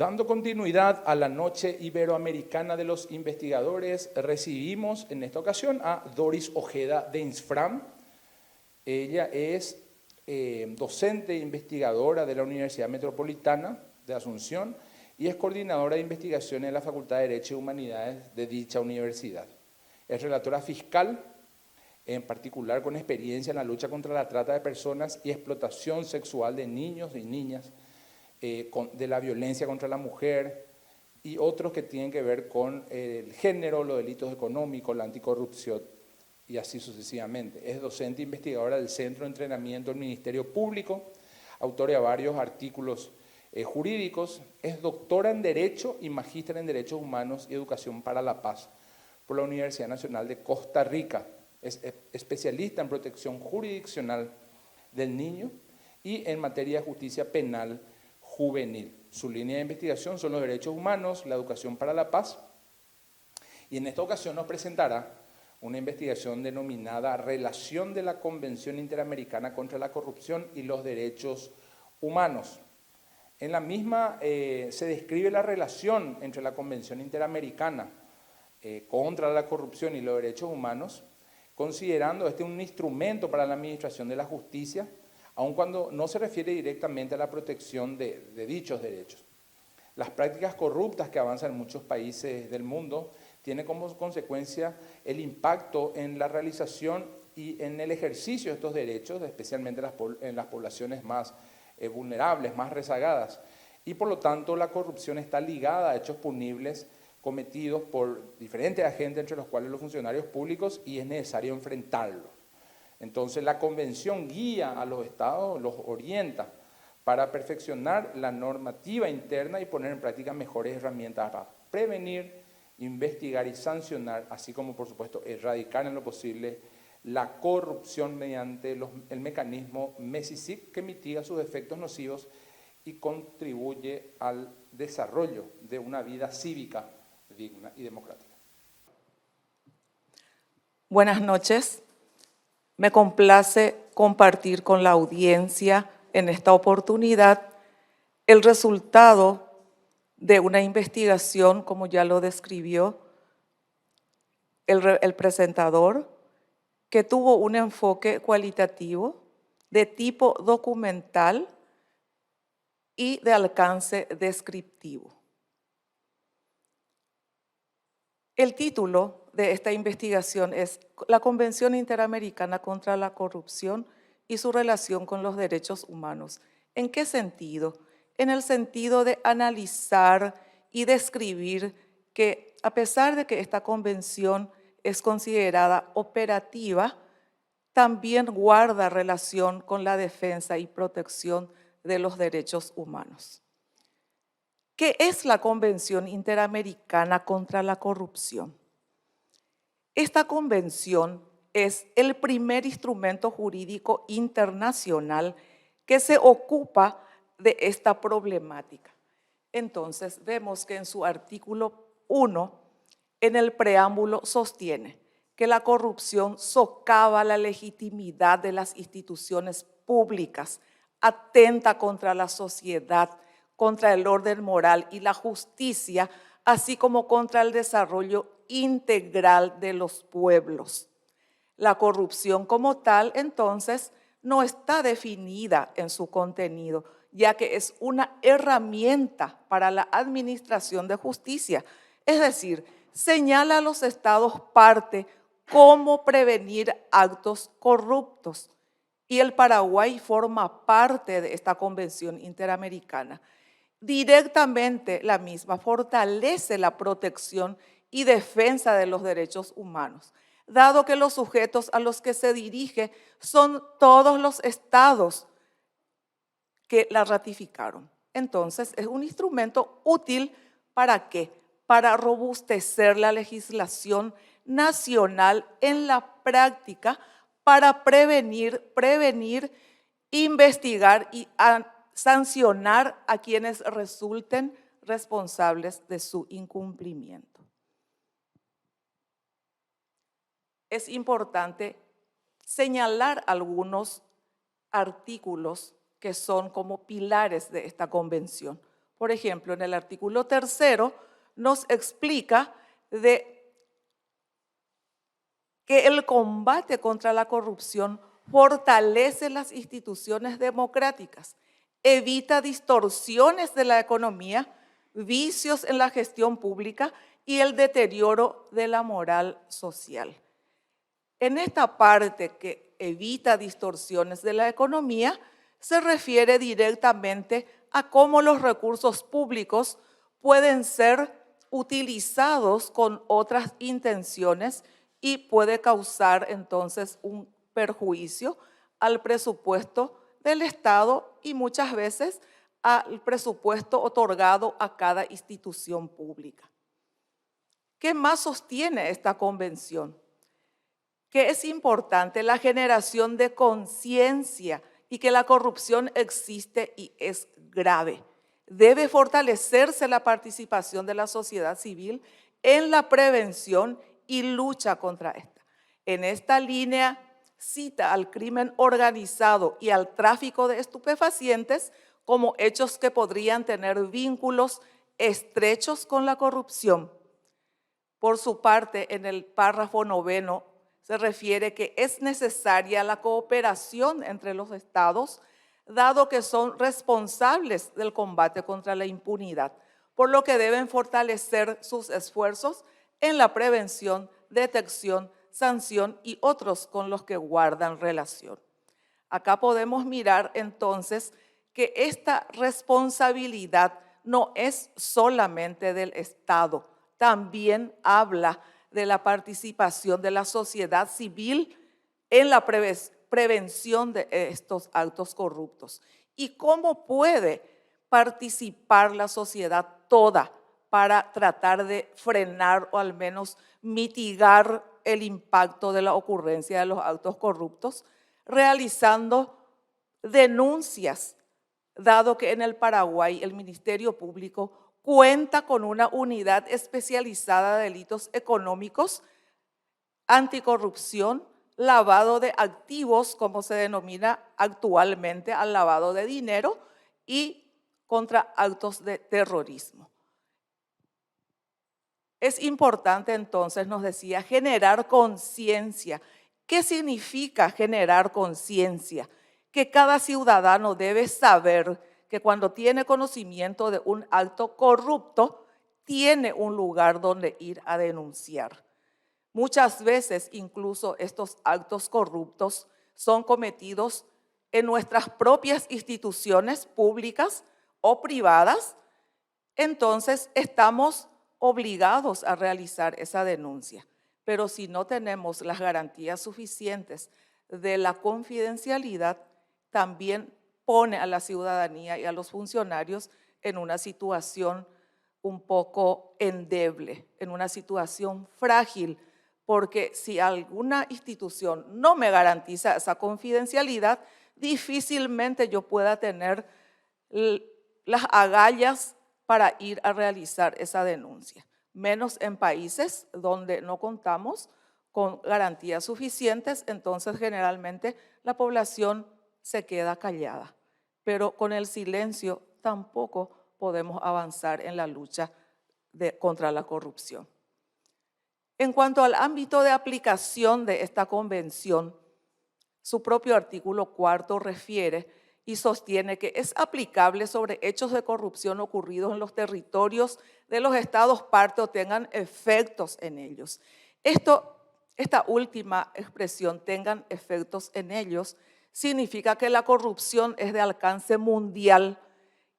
Dando continuidad a la Noche Iberoamericana de los Investigadores, recibimos en esta ocasión a Doris Ojeda de INSFRAM. Ella es docente e investigadora de la Universidad Metropolitana de Asunción y es coordinadora de investigaciones de la Facultad de Derecho y Humanidades de dicha universidad. Es relatora fiscal, en particular con experiencia en la lucha contra la trata de personas y explotación sexual de niños y niñas, de la violencia contra la mujer y otros que tienen que ver con el género, los delitos económicos, la anticorrupción y así sucesivamente. Es docente e investigadora del Centro de Entrenamiento del Ministerio Público, autora de varios artículos jurídicos, es doctora en Derecho y magíster en Derechos Humanos y Educación para la Paz por la Universidad Nacional de Costa Rica. Es especialista en protección jurisdiccional del niño y en materia de justicia penal juvenil. Su línea de investigación son los derechos humanos, la educación para la paz, y en esta ocasión nos presentará una investigación denominada Relación de la Convención Interamericana contra la Corrupción y los Derechos Humanos. En la misma se describe la relación entre la Convención Interamericana contra la Corrupción y los Derechos Humanos, considerando este un instrumento para la administración de la justicia, aun cuando no se refiere directamente a la protección de dichos derechos. Las prácticas corruptas que avanzan en muchos países del mundo tienen como consecuencia el impacto en la realización y en el ejercicio de estos derechos, especialmente en las poblaciones más vulnerables, más rezagadas. Y por lo tanto la corrupción está ligada a hechos punibles cometidos por diferentes agentes, entre los cuales los funcionarios públicos, y es necesario enfrentarlo. Entonces la Convención guía a los estados, los orienta para perfeccionar la normativa interna y poner en práctica mejores herramientas para prevenir, investigar y sancionar, así como por supuesto erradicar en lo posible la corrupción mediante el mecanismo MESICIC, que mitiga sus efectos nocivos y contribuye al desarrollo de una vida cívica digna y democrática. Buenas noches. Me complace compartir con la audiencia en esta oportunidad el resultado de una investigación, como ya lo describió el presentador, que tuvo un enfoque cualitativo de tipo documental y de alcance descriptivo. El título de esta investigación es La Convención Interamericana contra la Corrupción y su relación con los derechos humanos. ¿En qué sentido? En el sentido de analizar y describir que a pesar de que esta convención es considerada operativa, también guarda relación con la defensa y protección de los derechos humanos. ¿Qué es la Convención Interamericana contra la Corrupción? Esta convención es el primer instrumento jurídico internacional que se ocupa de esta problemática. Entonces, vemos que en su artículo 1, en el preámbulo, sostiene que la corrupción socava la legitimidad de las instituciones públicas, atenta contra la sociedad, contra el orden moral y la justicia, así como contra el desarrollo integral de los pueblos. La corrupción como tal, entonces, no está definida en su contenido, ya que es una herramienta para la administración de justicia. Es decir, señala a los estados parte cómo prevenir actos corruptos. Y el Paraguay forma parte de esta Convención Interamericana. Directamente la misma fortalece la protección y defensa de los derechos humanos, dado que los sujetos a los que se dirige son todos los estados que la ratificaron. Entonces, es un instrumento útil ¿para qué? Para robustecer la legislación nacional en la práctica, para prevenir, investigar y sancionar a quienes resulten responsables de su incumplimiento. Es importante señalar algunos artículos que son como pilares de esta convención. Por ejemplo, en el artículo 3 nos explica de que el combate contra la corrupción fortalece las instituciones democráticas, evita distorsiones de la economía, vicios en la gestión pública y el deterioro de la moral social. En esta parte que evita distorsiones de la economía, se refiere directamente a cómo los recursos públicos pueden ser utilizados con otras intenciones y puede causar entonces un perjuicio al presupuesto del Estado y muchas veces al presupuesto otorgado a cada institución pública. ¿Qué más sostiene esta convención? Que es importante la generación de conciencia y que la corrupción existe y es grave. Debe fortalecerse la participación de la sociedad civil en la prevención y lucha contra esta. En esta línea cita al crimen organizado y al tráfico de estupefacientes como hechos que podrían tener vínculos estrechos con la corrupción. Por su parte, en el párrafo 9 se refiere que es necesaria la cooperación entre los estados, dado que son responsables del combate contra la impunidad, por lo que deben fortalecer sus esfuerzos en la prevención, detección, sanción y otros con los que guardan relación. Acá podemos mirar entonces que esta responsabilidad no es solamente del Estado, también habla de la participación de la sociedad civil en la prevención de estos actos corruptos. ¿Y cómo puede participar la sociedad toda para tratar de frenar o al menos mitigar el impacto de la ocurrencia de los actos corruptos? Realizando denuncias, dado que en el Paraguay el Ministerio Público cuenta con una unidad especializada de delitos económicos, anticorrupción, lavado de activos, como se denomina actualmente al lavado de dinero, y contra actos de terrorismo. Es importante entonces, nos decía, generar conciencia. ¿Qué significa generar conciencia? Que cada ciudadano debe saber que cuando tiene conocimiento de un acto corrupto, tiene un lugar donde ir a denunciar. Muchas veces incluso estos actos corruptos son cometidos en nuestras propias instituciones públicas o privadas, entonces estamos obligados a realizar esa denuncia. Pero si no tenemos las garantías suficientes de la confidencialidad, también pone a la ciudadanía y a los funcionarios en una situación un poco endeble, en una situación frágil, porque si alguna institución no me garantiza esa confidencialidad, difícilmente yo pueda tener las agallas para ir a realizar esa denuncia, menos en países donde no contamos con garantías suficientes, entonces generalmente la población se queda callada. Pero con el silencio tampoco podemos avanzar en la lucha contra la corrupción. En cuanto al ámbito de aplicación de esta convención, su propio artículo 4 refiere y sostiene que es aplicable sobre hechos de corrupción ocurridos en los territorios de los estados parte o tengan efectos en ellos. Esta última expresión, tengan efectos en ellos, significa que la corrupción es de alcance mundial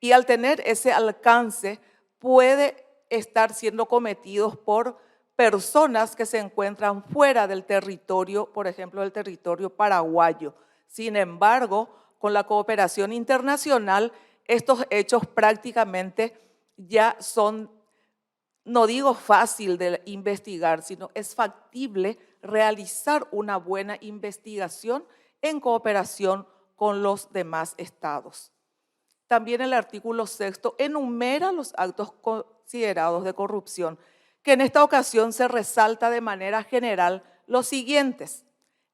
y al tener ese alcance puede estar siendo cometidos por personas que se encuentran fuera del territorio, por ejemplo, del territorio paraguayo. Sin embargo, con la cooperación internacional, estos hechos prácticamente ya son, no digo fácil de investigar, sino es factible realizar una buena investigación en cooperación con los demás estados. También el artículo 6 enumera los actos considerados de corrupción, que en esta ocasión se resalta de manera general los siguientes: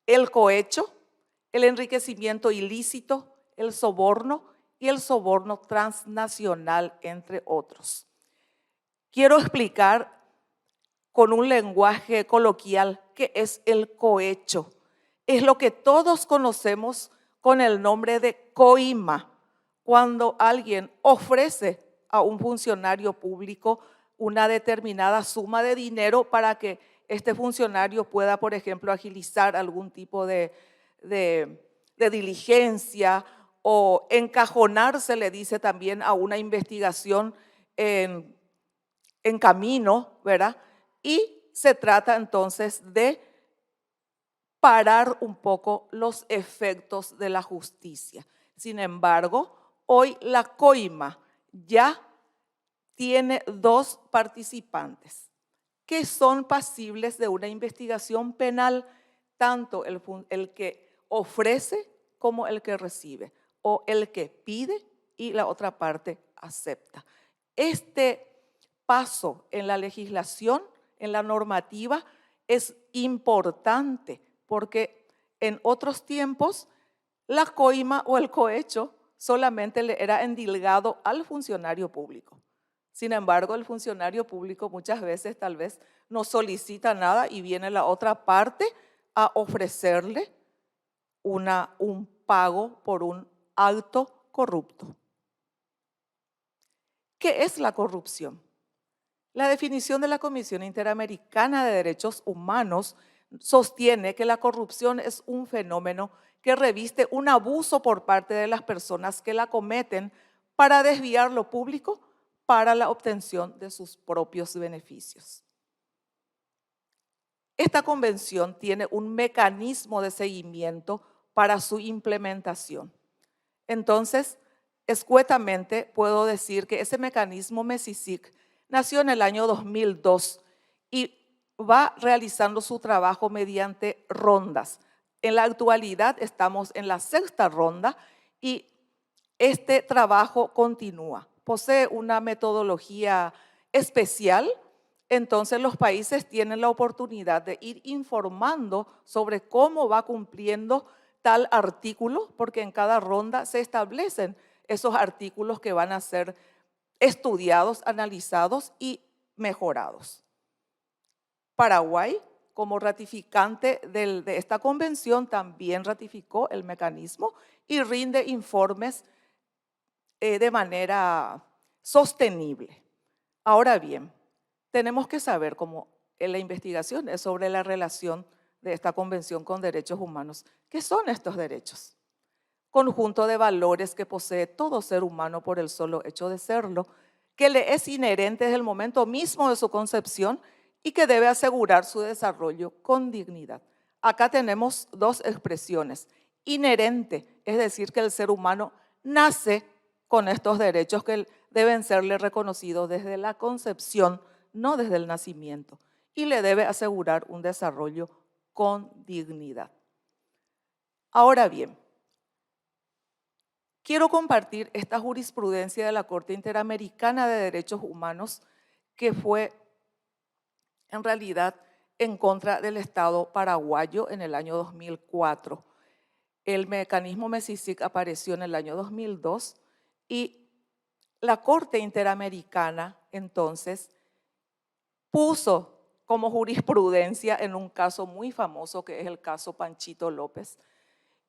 el cohecho, el enriquecimiento ilícito, el soborno, y el soborno transnacional, entre otros. Quiero explicar con un lenguaje coloquial qué es el cohecho. Es lo que todos conocemos con el nombre de coima, cuando alguien ofrece a un funcionario público una determinada suma de dinero para que este funcionario pueda, por ejemplo, agilizar algún tipo de diligencia o encajonar, se le dice también, a una investigación en camino, ¿verdad? Y se trata entonces de parar un poco los efectos de la justicia. Sin embargo, hoy la coima ya tiene 2 participantes que son pasibles de una investigación penal, tanto el que ofrece como el que recibe, o el que pide y la otra parte acepta. Este paso en la legislación, en la normativa, es importante porque en otros tiempos la coima o el cohecho solamente le era endilgado al funcionario público. Sin embargo, el funcionario público muchas veces tal vez no solicita nada y viene la otra parte a ofrecerle un pago por un acto corrupto. ¿Qué es la corrupción? La definición de la Comisión Interamericana de Derechos Humanos sostiene que la corrupción es un fenómeno que reviste un abuso por parte de las personas que la cometen para desviar lo público para la obtención de sus propios beneficios. Esta convención tiene un mecanismo de seguimiento para su implementación. Entonces, escuetamente puedo decir que ese mecanismo MESICIC nació en el año 2002 y va realizando su trabajo mediante rondas. En la actualidad estamos en la 6ª ronda y este trabajo continúa. Posee una metodología especial, entonces los países tienen la oportunidad de ir informando sobre cómo va cumpliendo tal artículo, porque en cada ronda se establecen esos artículos que van a ser estudiados, analizados y mejorados. Paraguay, como ratificante de esta convención, también ratificó el mecanismo y rinde informes de manera sostenible. Ahora bien, tenemos que saber, como en la investigación es sobre la relación de esta convención con derechos humanos, ¿qué son estos derechos? Conjunto de valores que posee todo ser humano por el solo hecho de serlo, que le es inherente desde el momento mismo de su concepción y que debe asegurar su desarrollo con dignidad. Acá tenemos 2 expresiones. Inherente, es decir, que el ser humano nace con estos derechos que deben serle reconocidos desde la concepción, no desde el nacimiento, y le debe asegurar un desarrollo con dignidad. Ahora bien, quiero compartir esta jurisprudencia de la Corte Interamericana de Derechos Humanos que fue en realidad en contra del Estado paraguayo en el año 2004. El mecanismo MESICIC apareció en el año 2002 y la Corte Interamericana entonces puso como jurisprudencia en un caso muy famoso que es el caso Panchito López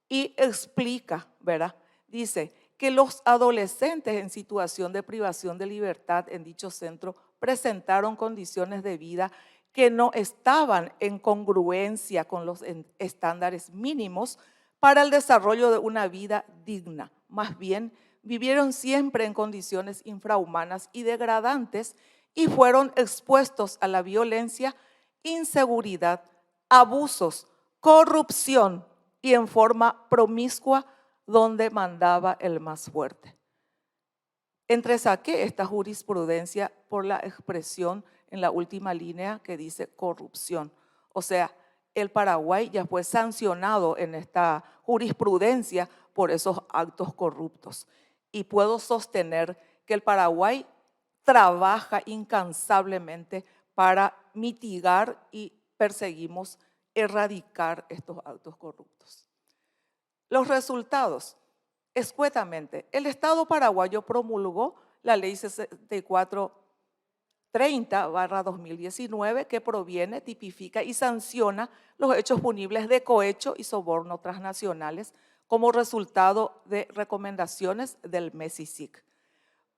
y explica, ¿verdad? Dice que los adolescentes en situación de privación de libertad en dicho centro presentaron condiciones de vida que no estaban en congruencia con los estándares mínimos para el desarrollo de una vida digna. Más bien, vivieron siempre en condiciones infrahumanas y degradantes y fueron expuestos a la violencia, inseguridad, abusos, corrupción y en forma promiscua donde mandaba el más fuerte. Entresaqué esta jurisprudencia por la expresión en la última línea que dice corrupción. O sea, el Paraguay ya fue sancionado en esta jurisprudencia por esos actos corruptos. Y puedo sostener que el Paraguay trabaja incansablemente para mitigar y perseguimos erradicar estos actos corruptos. Los resultados. escuetamente. El Estado paraguayo promulgó la Ley 6430/2019 que proviene, tipifica y sanciona los hechos punibles de cohecho y soborno transnacionales como resultado de recomendaciones del MESICIC.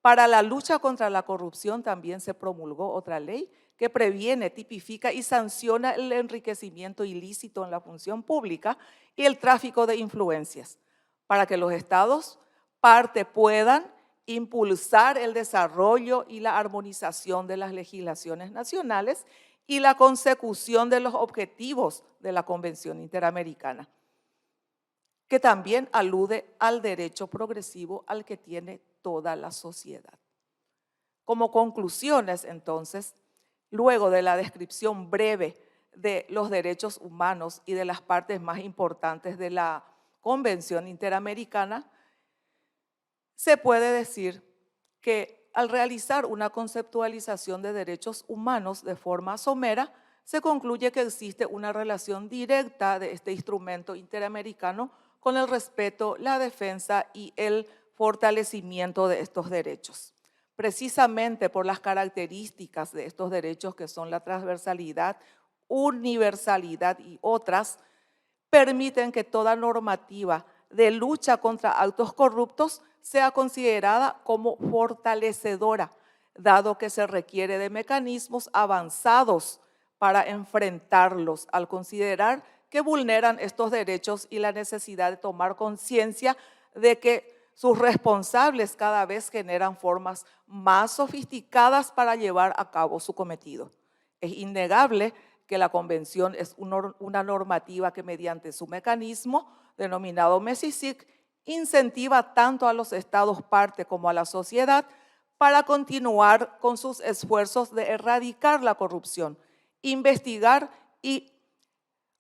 Para la lucha contra la corrupción también se promulgó otra ley que previene, tipifica y sanciona el enriquecimiento ilícito en la función pública y el tráfico de influencias, para que los estados parte puedan impulsar el desarrollo y la armonización de las legislaciones nacionales y la consecución de los objetivos de la Convención Interamericana, que también alude al derecho progresivo al que tiene toda la sociedad. Como conclusiones, entonces, luego de la descripción breve de los derechos humanos y de las partes más importantes de la Convención Interamericana, se puede decir que al realizar una conceptualización de derechos humanos de forma somera, se concluye que existe una relación directa de este instrumento interamericano con el respeto, la defensa y el fortalecimiento de estos derechos. Precisamente por las características de estos derechos que son la transversalidad, universalidad y otras, permiten que toda normativa de lucha contra actos corruptos sea considerada como fortalecedora, dado que se requiere de mecanismos avanzados para enfrentarlos al considerar que vulneran estos derechos y la necesidad de tomar conciencia de que sus responsables cada vez generan formas más sofisticadas para llevar a cabo su cometido. Es innegable que la Convención es una normativa que mediante su mecanismo, denominado MESICIC, incentiva tanto a los estados parte como a la sociedad para continuar con sus esfuerzos de erradicar la corrupción, investigar y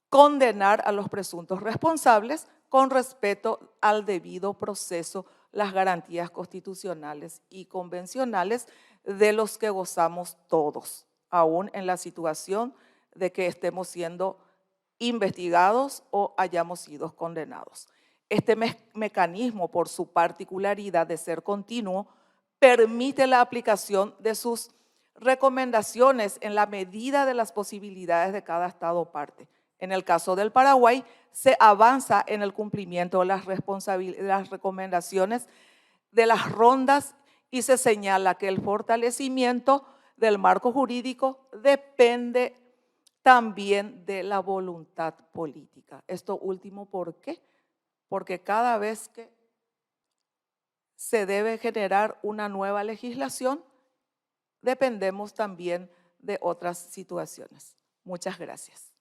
condenar a los presuntos responsables con respeto al debido proceso, las garantías constitucionales y convencionales de los que gozamos todos, aún en la situación de que estemos siendo investigados o hayamos sido condenados. Este mecanismo, por su particularidad de ser continuo, permite la aplicación de sus recomendaciones en la medida de las posibilidades de cada estado parte. En el caso del Paraguay, se avanza en el cumplimiento de las recomendaciones de las rondas y se señala que el fortalecimiento del marco jurídico depende también de la voluntad política. Esto último, ¿por qué? Porque cada vez que se debe generar una nueva legislación, dependemos también de otras situaciones. Muchas gracias.